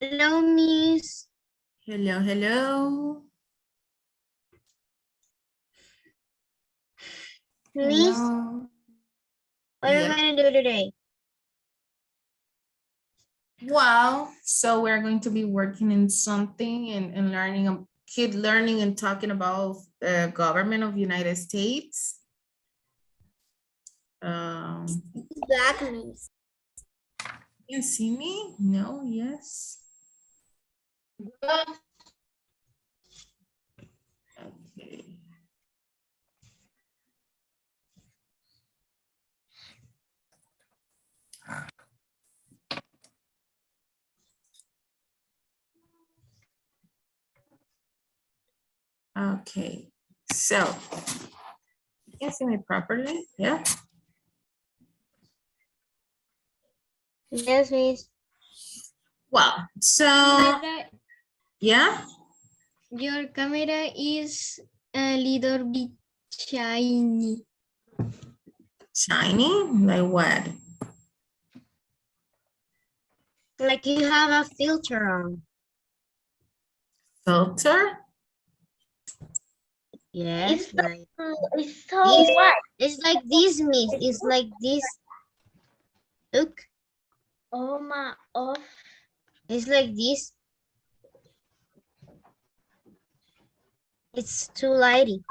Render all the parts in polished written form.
Hello, Miss. Hello, hello. Miss, Hello. what are you Yep. going to do today? Well, so we're going to be working in something and learning, keep learning and talking about the government of United States. Black, Miss. You see me? No, yes. Okay. Okay, so you can see me properly, yeah? Yes, Miss. Well, so, yeah? Your camera is a little bit shiny. Shiny? Like what? Like you have a filter on. Filter? Yes, like It's so white. it's like this, Miss. It's like this. Look, Oh my, oh. it's like this. It's too lighty.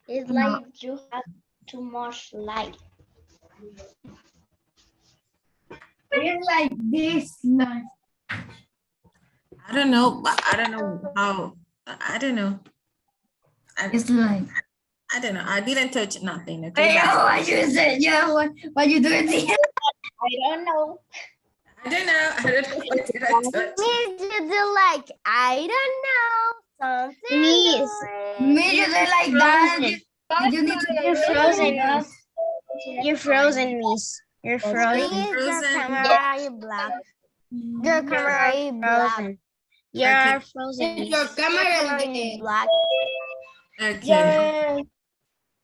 It's like you have too much light. It's like this, like. I don't know, but I don't know how, I don't know. It's like. I don't know. I didn't touch nothing. Okay. Hey, what you said? Yeah, what you doing? I don't know. I don't know. I don't know what did I touch. Miss, you do like, I don't know, something. Miss. Me, you say like that. Frozen. You need to You're frozen. You're frozen, Miss. You're frozen. Miss, your Frozen. camera is black. Your camera is black. Frozen. You're frozen. Miss. Your camera Is black. Okay.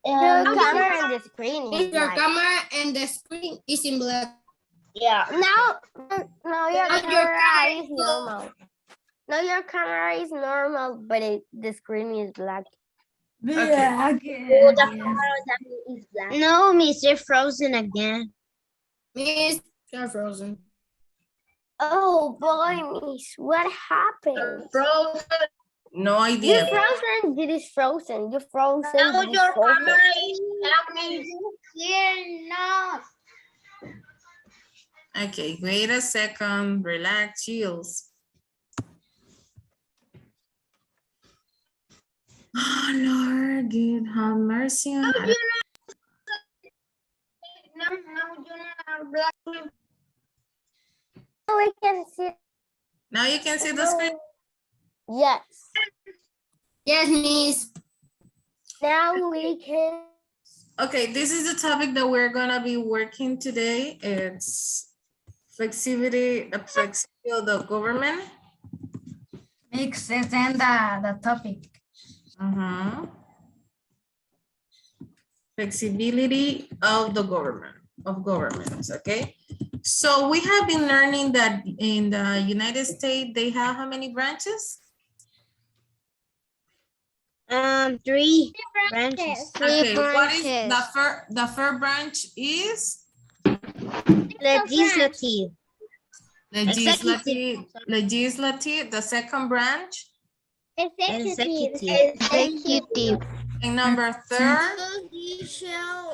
Your camera and the screen is Your black. camera and the screen is in black. Yeah. Now your Your camera is normal. Now your camera is normal, but the screen is black. Yeah, The camera is black. No, Miss, you're frozen again. Miss, you're frozen. Oh boy, Miss, what happened? No You're idea. frozen. It is frozen. You're frozen. Now it is your frozen. camera is black. You're not. Okay. Wait a second. Relax, chills. Oh, Lord, good. Have mercy on us. No, you're not black. Now we can see. Now you can see the screen. Yes. Yes, Miss. Now we can. Okay, this is the topic that we're gonna be working today. It's flexibility of the government. Makes sense and the topic. Flexibility of the governments, okay? So we have been learning that in the United States, they have how many branches? 3 branches. Okay, what is the first branch is? Legislative. Legislative. The second branch? Executive. And number third? Judicial.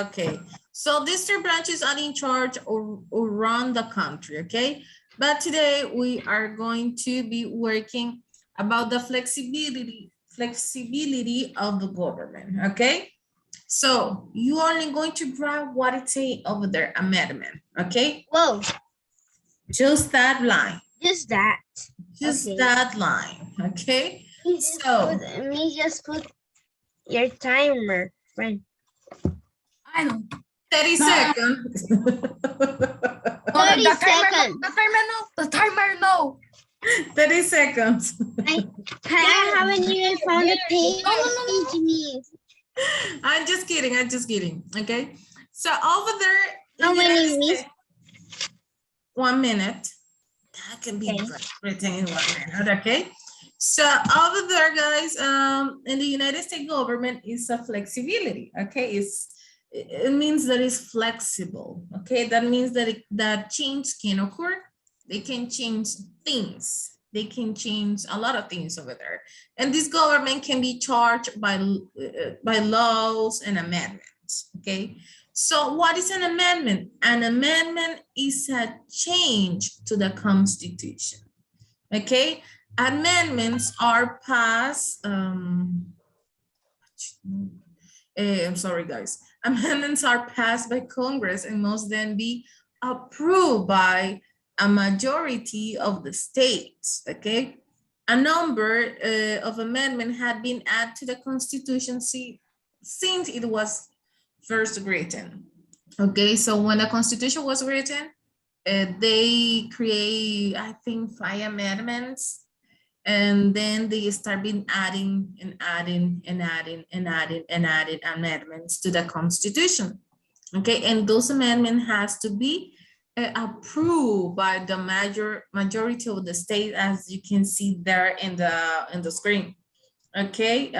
Okay, so these 3 branches are in charge or run the country, okay? But today we are going to be working about the flexibility of the government, okay? So you only going to grab what it say over there, amendment, okay? Whoa, Just that line. just that. Just Okay. that line, okay? So Let me just put your timer, friend. I know. 30 seconds. 30 seconds. The timer, no. 30 seconds. I haven't even found the page, Miss. I'm just kidding. I'm just kidding. Okay. So over there, How in many, United Miss? States- 1 minute. That can be Okay. written in 1 minute. Okay. So over there, guys, in the United States government is a flexibility. Okay, it means that it's flexible. Okay, that means that that change can occur. They can change things. They can change a lot of things over there. And this government can be charged by laws and amendments. Okay, so what is an amendment? An amendment is a change to the Constitution. Okay, amendments are passed. I'm sorry, guys. Amendments are passed by Congress and must then be approved by a majority of the states. Okay, a number of amendments had been added to the Constitution since it was first written. Okay, so when the Constitution was written, they create, I think, 5 amendments, and then they start been adding and adding and adding and adding and adding amendments to the Constitution. Okay, and those amendments has to be approved by the majority of the state, as you can see there in the screen. Okay,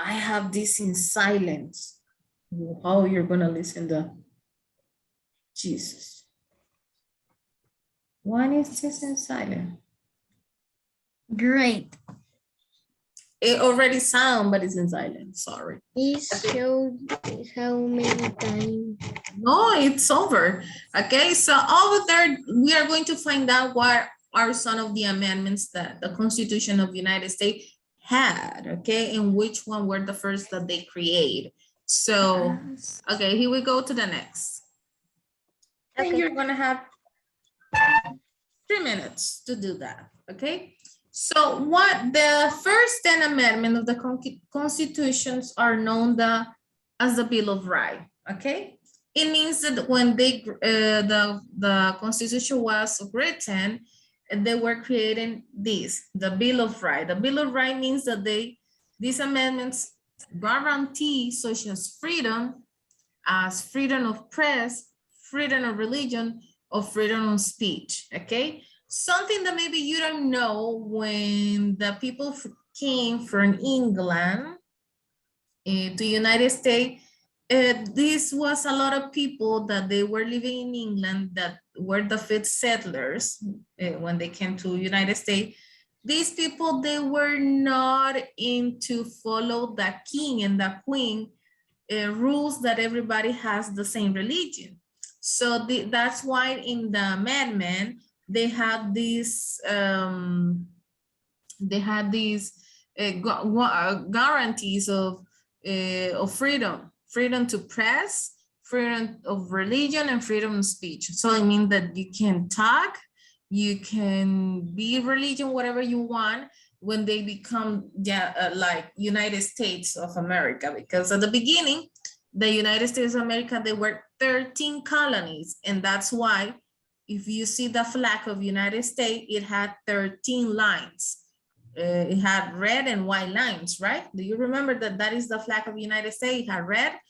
I have this in silence. How you're gonna listen to Jesus? Why is this in silent? Great. It already sound, but it's in silent. Sorry. Please show how many times. No, it's over. Okay, so over there, we are going to find out what are some of the amendments that the Constitution of the United States had, okay, and which one were the first that they create. So, okay, here we go to the next. And Okay. you're gonna have 3 minutes to do that, okay? So what the first 10 amendments of the constitutions are known as the Bill of Rights, okay? It means that when they the Constitution was written, they were creating the Bill of Rights. The Bill of Rights means that these amendments guarantee such as freedom of press, freedom of religion, or freedom of speech, okay? Something that maybe you don't know, when the people came from England to United States, this was a lot of people that they were living in England that were the first settlers when they came to United States. These people, they were not into follow the king and the queen rules that everybody has the same religion. So that's why in the amendment, they had these guarantees of freedom to press, freedom of religion, and freedom of speech. So it means that you can talk, you can be religion, whatever you want, when they become like United States of America. Because at the beginning, the United States of America, they were 13 colonies, and that's why if you see the flag of United States, it had 13 lines. It had red and white lines, right? Do you remember that that is the flag of United States? It had red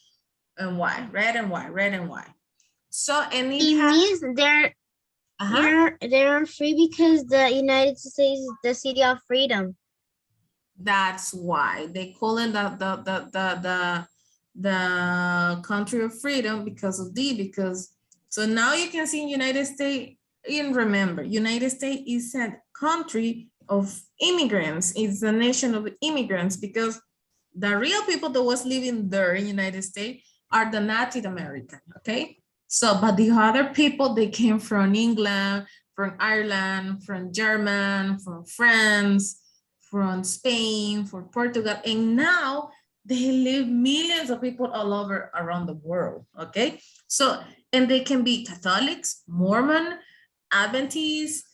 and white, red and white, red and white. So, and it means they're free because the United States is the city of freedom. That's why they call it the country of freedom, because of because so now you can see in United States, and remember, United States is a country of immigrants. It's a nation of immigrants, because the real people that was living there in United States are the Native American, okay? So, but the other people, they came from England, from Ireland, from German, from France, from Spain, from Portugal, and now they live millions of people all over around the world, okay? So, and they can be Catholics, Mormon, Adventists,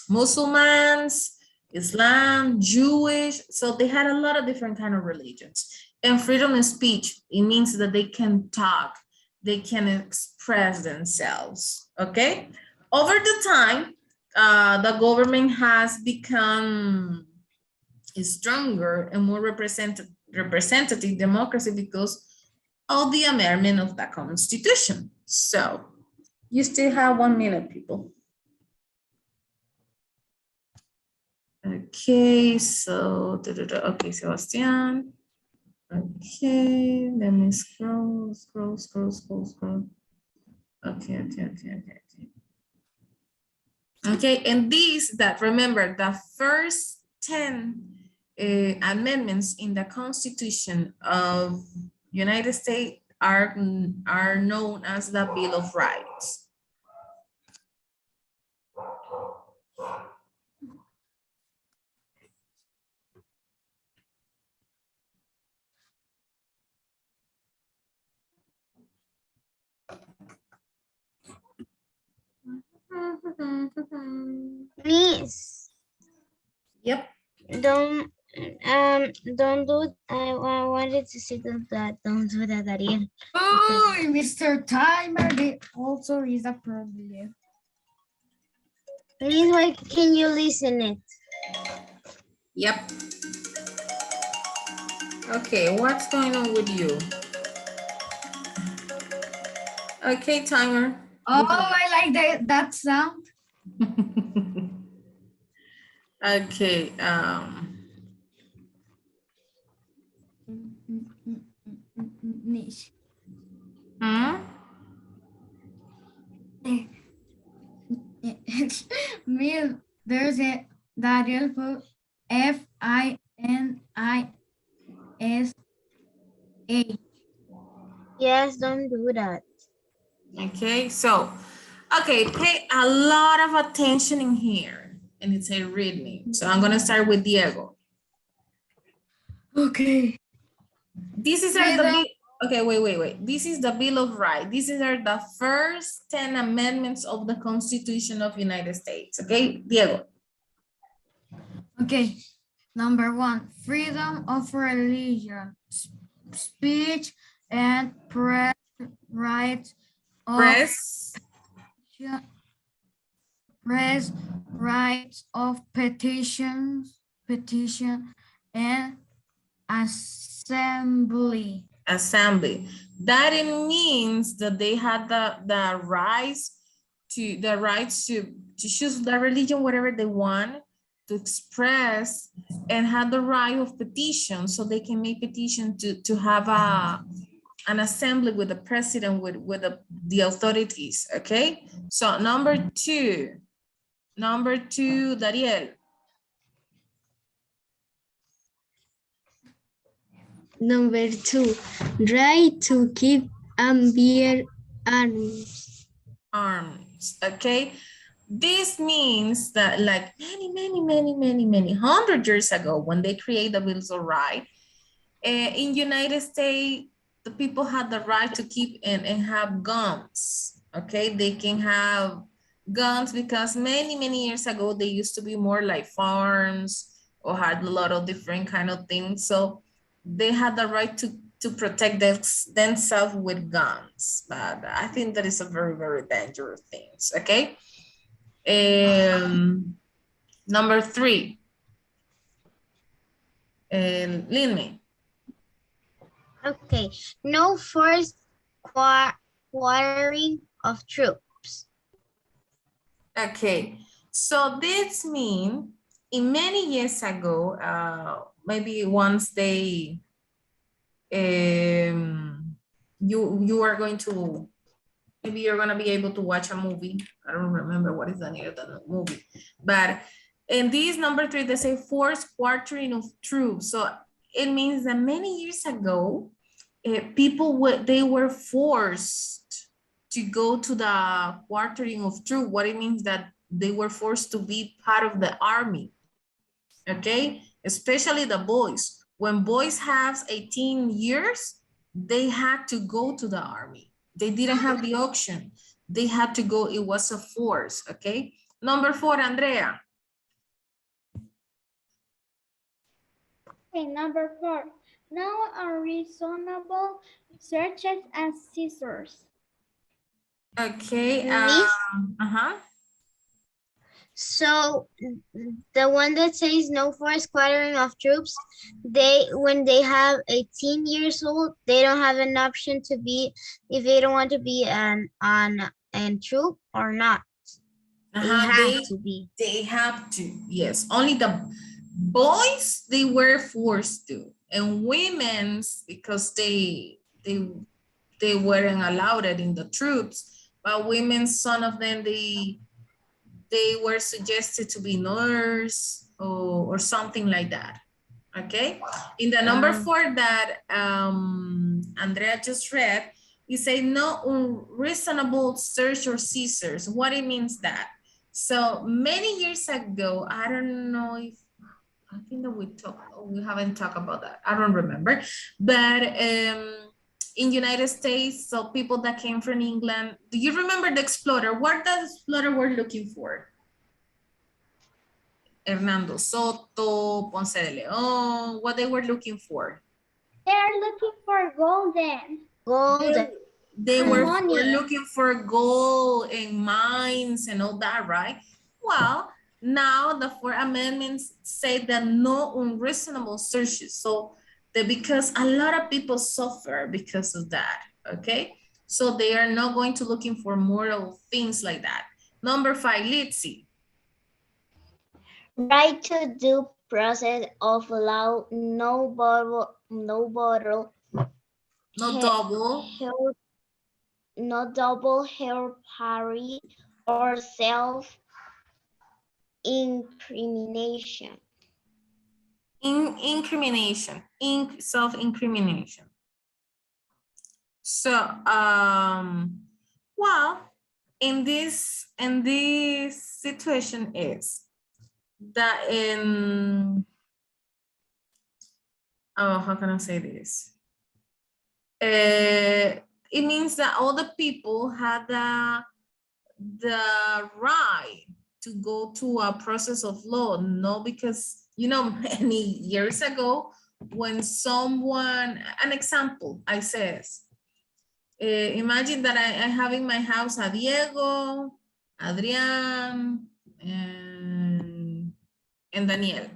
Muslims, Islam, Jewish. So they had a lot of different kind of religions. And freedom of speech, it means that they can talk, they can express themselves, okay? Over the time, the government has become stronger and more representative democracy because of the amendment of the Constitution. So you still have 1 minute, people. Okay, so, okay, Sebastian. Okay, let me scroll. Okay. Okay, and these that, remember, the first 10 amendments in the Constitution of United States are known as the Bill of Rights. Miss, Yep. don't do. I wanted to say that. Don't do that, Ariel. Oh, Mr. Timer, they also is a problem. Please, why can you listen it? Yep. Okay, what's going on with you? Okay, timer. Oh, I like that sound. Okay, Niche. Me, there's a Dariel for FINISA. Yes, don't do that. Okay, so, okay, pay a lot of attention in here. And it's a read me. So I'm gonna start with Diego. Okay. This is our, okay, wait. This is the Bill of Rights. These are the first 10 amendments of the Constitution of United States. Okay, Diego. Okay. Number 1, freedom of religion, speech, and press rights of press rights of petition and assembly. That it means that they had the rights to choose the religion, whatever they want, to express, and have the right of petition, so they can make petition to have an assembly with the president, with the authorities. Okay, so number two, Dariel. Number 2, right to keep and bear arms. Okay, this means that, like many 100 years ago, when they create the Bills of Rights, in United States, the people had the right to keep and have guns. Okay, they can have guns because many years ago, they used to be more like farms or had a lot of different kind of things. So they had the right to protect themselves with guns. But I think that is a very dangerous thing. Okay. Number 3. Lin. Okay, no forced quartering of troops. Okay, so this means in many years ago, maybe once they, you are going to, maybe you're gonna be able to watch a movie. I don't remember what is the name of the movie, but in these number 3, they say forced quartering of troops. So it means that many years ago, they were forced to go to the quartering of troops. What it means that they were forced to be part of the army. Okay, especially the boys. When boys have 18 years, they had to go to the army. They didn't have the option. They had to go. It was a force. Okay. Number 4, Andrea. Okay, number 4. No unreasonable searches and seizures. Okay. So the one that says no forced squattering of troops, when they have 18 years old, they don't have an option to be if they don't want to be an troop or not. They have to be. They have to, yes. Only the boys, they were forced to, and women's, because they weren't allowed it in the troops, but women, some of them, they were suggested to be nurse or something like that. Okay, in the number 4 that Andrea just read, you say no unreasonable search or seizures. What it means that? So many years ago, I don't know if, I think that we haven't talked about that. I don't remember, but in United States, so people that came from England, do you remember the explorer? What the explorer were looking for? Hernando Soto, Ponce de Leon, what they were looking for? They're looking for golden. Gold. They were Money. looking for gold and mines and all that, right? Well, now the 4 amendments say that no unreasonable searches. So because a lot of people suffer because of that, okay? So they are not going to looking for moral things like that. Number 5, let's see. Right to due process of law, no double hair parry or self-incrimination. Self-incrimination. So, well, in this situation is that how can I say this? It means that all the people had the right to go to a process of law, no, because, you know, many years ago, when someone, an example, I says, imagine that I have in my house a Diego, Adrian, and Daniel.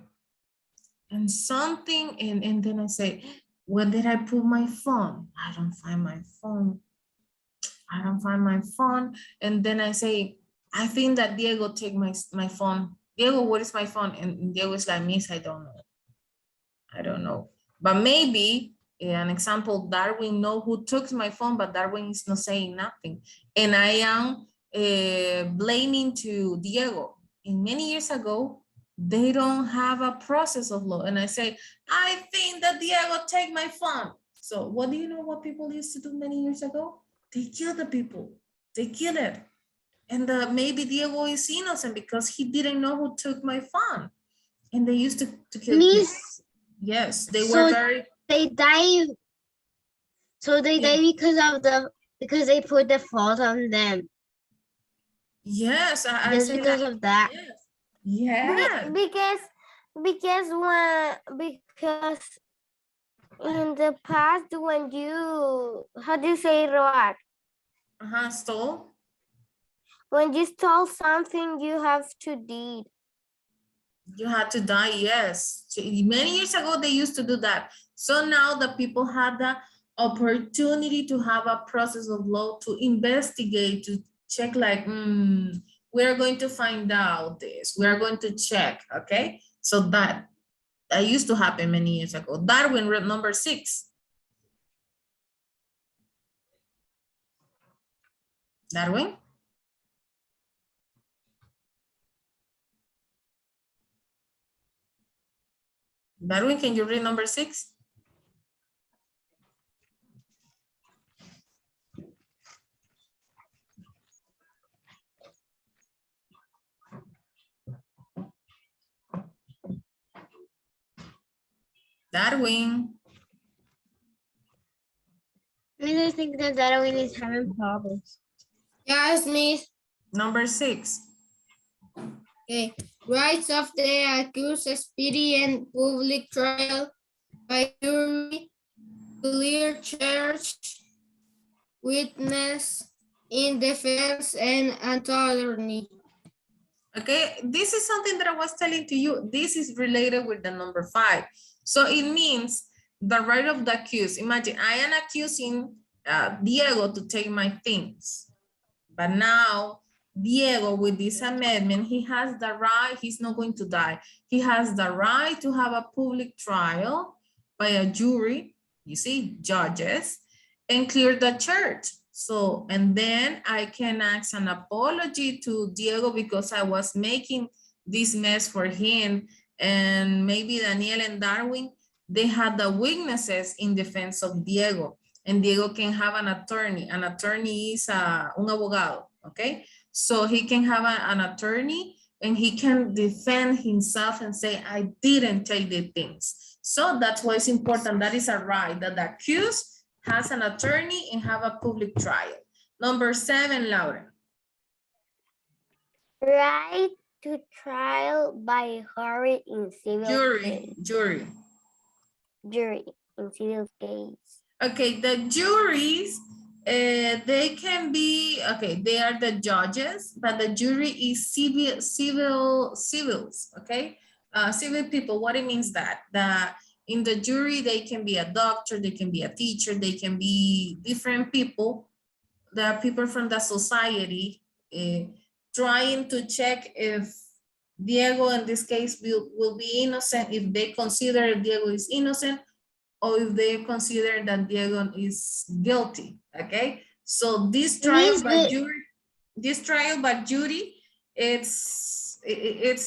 And something, and then I say, where did I put my phone? I don't find my phone. I don't find my phone. And then I say, I think that Diego take my phone. Diego, what is my phone? And Diego is like, Miss, I don't know. I don't know. But maybe, an example, Darwin know who took my phone, but Darwin is not saying nothing. And I am blaming to Diego. And many years ago, they don't have a process of law. And I say, I think that Diego take my phone. So what do you know what people used to do many years ago? They kill the people. They kill it. And maybe Diego is innocent because he didn't know who took my phone. And they used to kill people. Yes, they were very... They die. So they die because they put the fault on them. Yes, I Just say because that. of that. Yes. Because in the past, when you, how do you say robar? Stole. When you stole something, you have to deed. You had to die, yes. Many years ago, they used to do that. So now the people had the opportunity to have a process of law to investigate, to check like, we're going to find out this. We're going to check, okay? So that used to happen many years ago. Darwin, number 6. Darwin? Darwin, can you read number 6? Darwin. I think that Darwin is having problems. Yes, Miss. Number 6. Okay. Rights of the accused, expedient public trial by jury, clear charge, witness in defense, and attorney. Okay, this is something that I was telling to you. This is related with the number 5. So it means the right of the accused. Imagine I am accusing Diego to take my things. But now Diego, with this amendment, he has the right, he's not going to die. He has the right to have a public trial by a jury, you see, judges, and clear the church. So, and then I can ask an apology to Diego because I was making this mess for him. And maybe Daniel and Darwin, they had the witnesses in defense of Diego. And Diego can have an attorney. An attorney is un abogado, okay? So he can have an attorney and he can defend himself and say, I didn't take the things. So that's why it's important. That is a right that the accused has an attorney and have a public trial. Number 7, Laura. Right to trial by jury in civil case. Jury. Jury in civil case. Okay, the juries, they can be, okay, they are the judges, but the jury is civils, okay? Civil people, what it means that in the jury, they can be a doctor, they can be a teacher, they can be different people. There are people from the society trying to check if Diego, in this case, will be innocent, if they consider Diego is innocent, or if they consider that Diego is guilty, okay? So this trial by jury, it's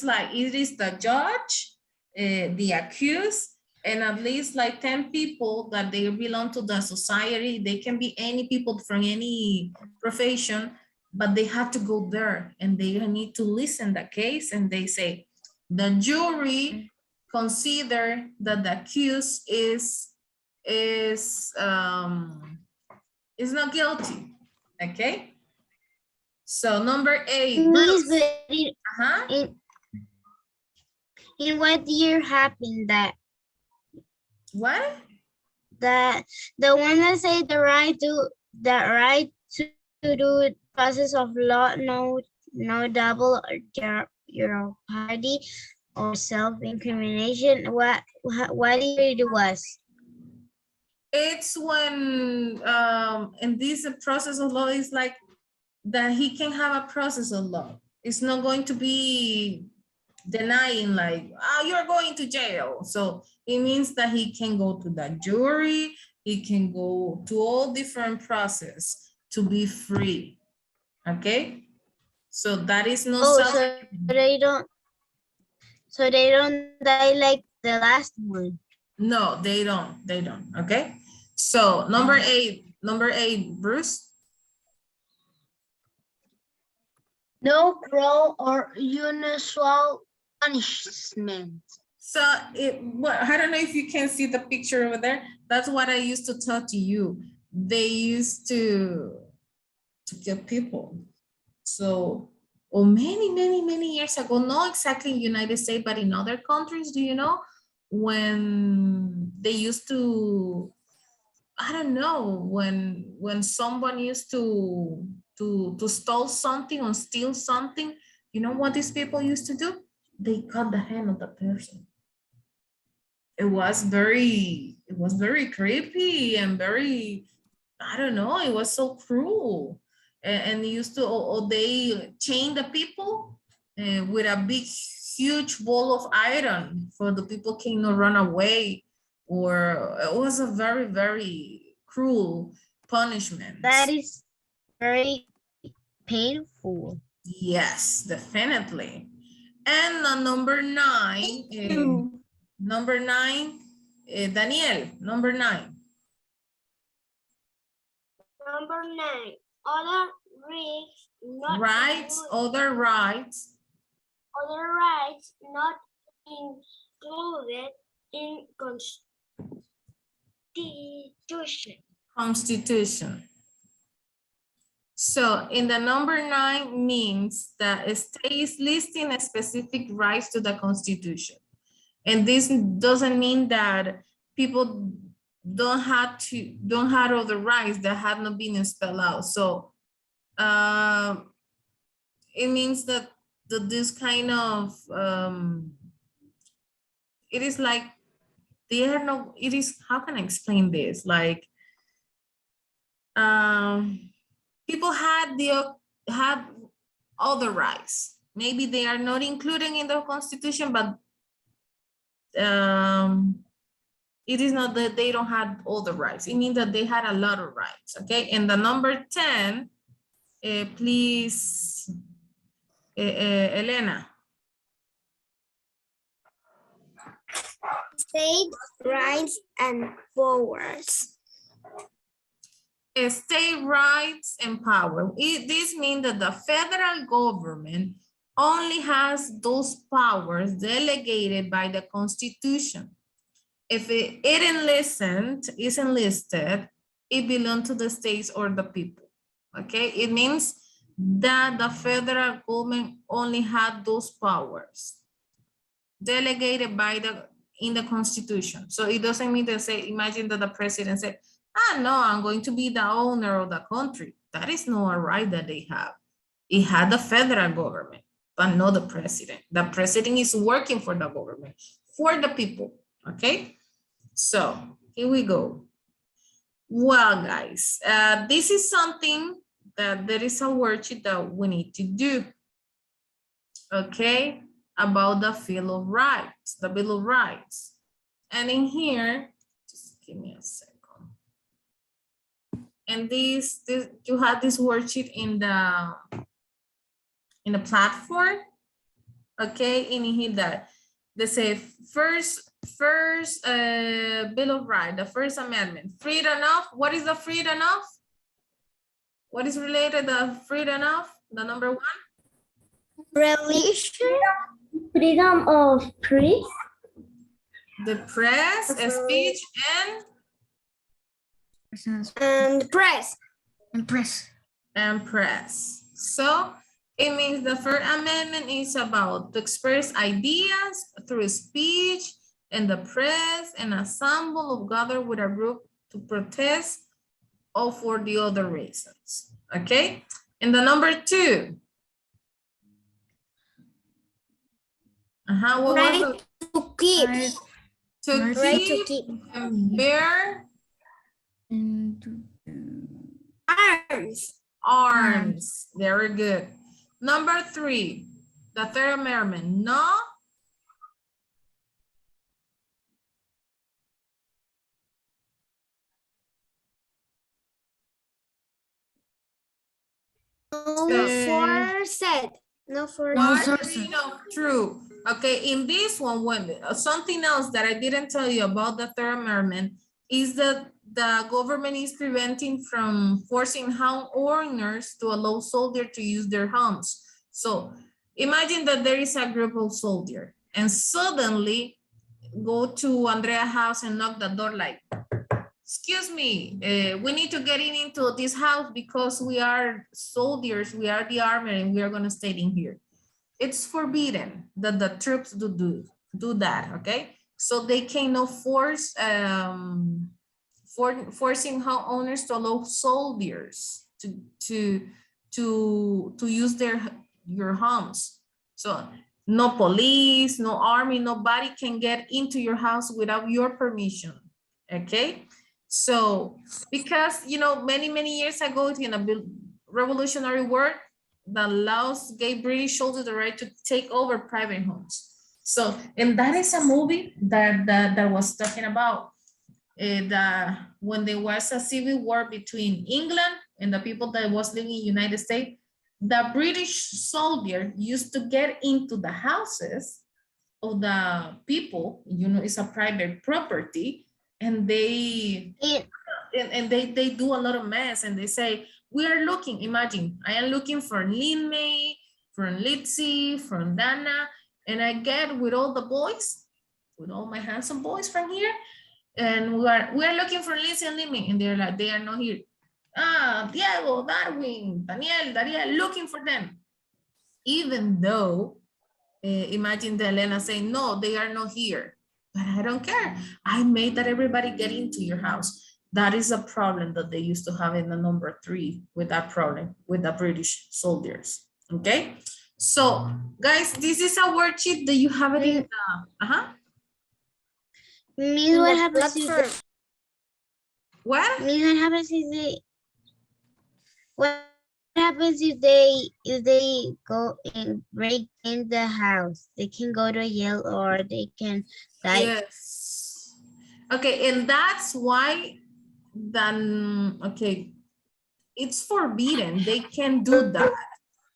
like, it is the judge, the accused, and at least like 10 people that they belong to the society. They can be any people from any profession, but they have to go there and they need to listen the case, and they say, the jury consider that the accused is not guilty, okay? So number 8. In what year happened that? What? The one that say the right to do process of law, no double jeopardy or self-incrimination. What year it was? It's when in this process of law is like that he can have a process of law. It's not going to be denying like, oh, you're going to jail. So it means that he can go to the jury, he can go to all different process to be free. Okay? So that is no so they don't die like the last one. No, they don't. Okay. So number 8, Bruce. No cruel or unusual punishment. So I don't know if you can see the picture over there. That's what I used to tell to you. They used to kill people. So, many years ago, not exactly in the United States, but in other countries, do you know, when they used to, I don't know, when someone used to steal something or steal something, you know what these people used to do? They cut the hand of the person. It was very creepy and very, I don't know, it was so cruel. And they used to, or they chain the people with a big, huge ball of iron for the people cannot run away. Or it was a very, very cruel punishment. That is very painful. Yes, definitely. And number 9, Daniel, number 9. Number 9, other rights not other rights not included in Constitution. So in the number 9 means that a state is listing a specific rights to the Constitution. And this doesn't mean that people don't have other rights that have not been spelled out. So it means that this kind of, it is like, they are no, it is, how can I explain this? Like, people had other rights. Maybe they are not included in the Constitution, but it is not that they don't have all the rights. It means that they had a lot of rights, okay? And the number 10, please, Elena. State rights and powers. State rights and power. This means that the federal government only has those powers delegated by the Constitution. If it is enlisted, it belongs to the states or the people, okay? It means that the federal government only had those powers delegated by in the Constitution. So it doesn't mean to say, imagine that the president said, no, I'm going to be the owner of the country. That is not a right that they have. It had the federal government, but not the president. The president is working for the government, for the people, okay? So here we go. Well, guys, this is something that there is a worksheet that we need to do, okay? About the Bill of Rights, the Bill of Rights. And in here, just give me a second. And this you have this worksheet in the platform, okay? And in here that they say first Bill of Rights, the First Amendment, freedom of, what is the freedom of? What is related to freedom of? The number 1? Religion. Freedom of press. The press, speech, And press. and press. So it means the First Amendment is about to express ideas through speech and the press and assemble or gather with a group to protest or for the other reasons. Okay. And the number 2. What was it? To keep. To Right to keep keep. and bear Arms. arms. Very good. Number 3, the Third Amendment. No. No force. No force. Quadrant of true. Okay, in this one, when something else that I didn't tell you about the Third Amendment is that the government is preventing from forcing home owners to allow soldiers to use their homes. So imagine that there is a group of soldiers and suddenly go to Andrea's house and knock the door like, excuse me, we need to get into this house because we are soldiers, we are the army, and we are going to stay in here. It's forbidden that the troops do that, okay? So they cannot force forcing homeowners to allow soldiers to use your homes. So no police, no army, nobody can get into your house without your permission, okay? So because, you know, many years ago in a revolutionary war, the laws gave British soldiers the right to take over private homes. So, and that is a movie that was talking about when there was a civil war between England and the people that was living in the United States, the British soldier used to get into the houses of the people, you know, it's a private property, and they do a lot of mess, and they say, we are looking, imagine, I am looking for Lin May, for Litzy, for Dana, and I get with all the boys, with all my handsome boys from here, and we are looking for Litzy and Lin May, and they're like, they are not here. Diego, Darwin, Daniel, Daria, looking for them. Even though, imagine the Elena saying, no, they are not here. But I don't care. I made that everybody get into your house. That is a problem that they used to have in the number 3 with that problem, with the British soldiers, okay? So, guys, this is a worksheet that you have it in the, Miss, In what the happens if platform. what? Miss, what happens if they go and break in the house? They can go to jail or they can die. Yes. Okay, and that's why then, okay, it's forbidden. They can do that.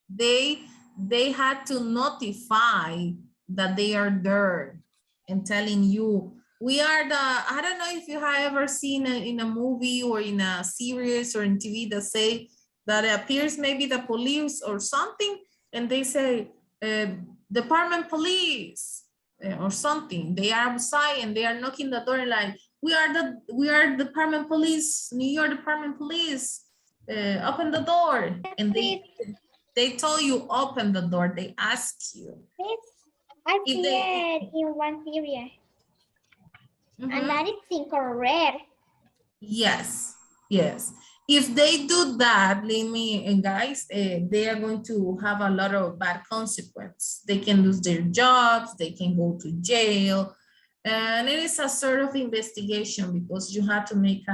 They had to notify that they are there and telling you, we are the, I don't know if you have ever seen in a movie or in a series or in TV that say that it appears maybe the police or something, and they say, Department Police or something. They are outside and they are knocking the door like, we are Department Police, New York Department Police. Open the door, and they told you open the door. They ask you. I If see they- it in one area, Mhm. and that is incorrect. Yes, yes. If they do that, believe me, and guys, they are going to have a lot of bad consequences. They can lose their jobs, they can go to jail, and it is a sort of investigation because you have to make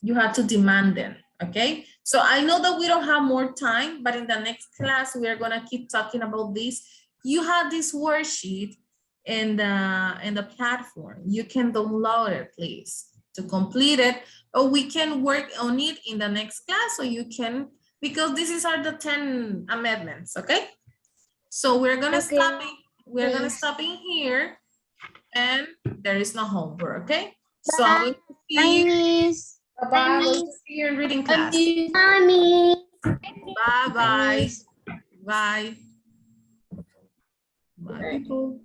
you have to demand them, okay? So I know that we don't have more time, but in the next class, we are gonna keep talking about this. You have this worksheet in the platform. You can download it, please, to complete it, or we can work on it in the next class, so you can, because these are the 10 amendments, okay? So we're gonna stop it. We're gonna stop in here, and there is no homework, okay? So I'm going to see Bye, you. Miss. Bye-bye. We'll see you in reading class. Mommy. Bye-bye. Bye. Bye, people.